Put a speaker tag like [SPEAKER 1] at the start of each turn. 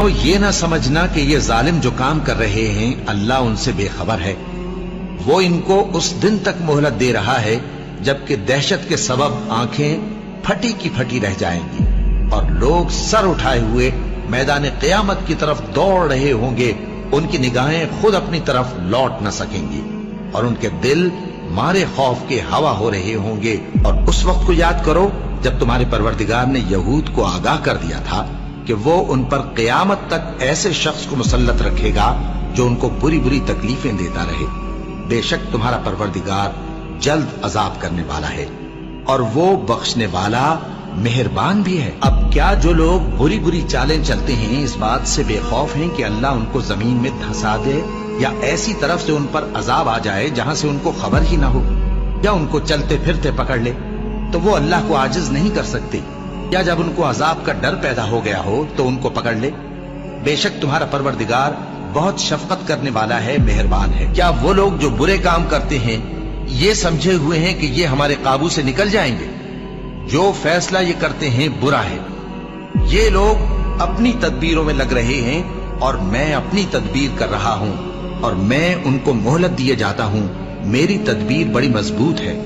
[SPEAKER 1] تو یہ نہ سمجھنا کہ یہ ظالم جو کام کر رہے ہیں اللہ ان سے بے خبر ہے، وہ ان کو اس دن تک مہلت دے رہا ہے جبکہ دہشت کے سبب آنکھیں پھٹی کی پھٹی رہ جائیں گی اور لوگ سر اٹھائے ہوئے میدان قیامت کی طرف دوڑ رہے ہوں گے، ان کی نگاہیں خود اپنی طرف لوٹ نہ سکیں گی اور ان کے دل مارے خوف کے ہوا ہو رہے ہوں گے۔ اور اس وقت کو یاد کرو جب تمہارے پروردگار نے یہود کو آگاہ کر دیا تھا کہ وہ ان پر قیامت تک ایسے شخص کو مسلط رکھے گا جو ان کو بری بری تکلیفیں دیتا رہے۔ بے شک تمہارا پروردگار جلد عذاب کرنے والا ہے اور وہ بخشنے والا مہربان بھی ہے۔ اب کیا جو لوگ بری بری چالیں چلتے ہیں اس بات سے بے خوف ہیں کہ اللہ ان کو زمین میں دھسا دے یا ایسی طرف سے ان پر عذاب آ جائے جہاں سے ان کو خبر ہی نہ ہو، یا ان کو چلتے پھرتے پکڑ لے تو وہ اللہ کو عاجز نہیں کر سکتے، یا جب ان کو عذاب کا ڈر پیدا ہو گیا ہو تو ان کو پکڑ لے؟ بے شک تمہارا پروردگار بہت شفقت کرنے والا ہے، مہربان ہے۔ کیا وہ لوگ جو برے کام کرتے ہیں یہ سمجھے ہوئے ہیں کہ یہ ہمارے قابو سے نکل جائیں گے؟ جو فیصلہ یہ کرتے ہیں برا ہے۔ یہ لوگ اپنی تدبیروں میں لگ رہے ہیں اور میں اپنی تدبیر کر رہا ہوں اور میں ان کو مہلت دیے جاتا ہوں، میری تدبیر بڑی مضبوط ہے۔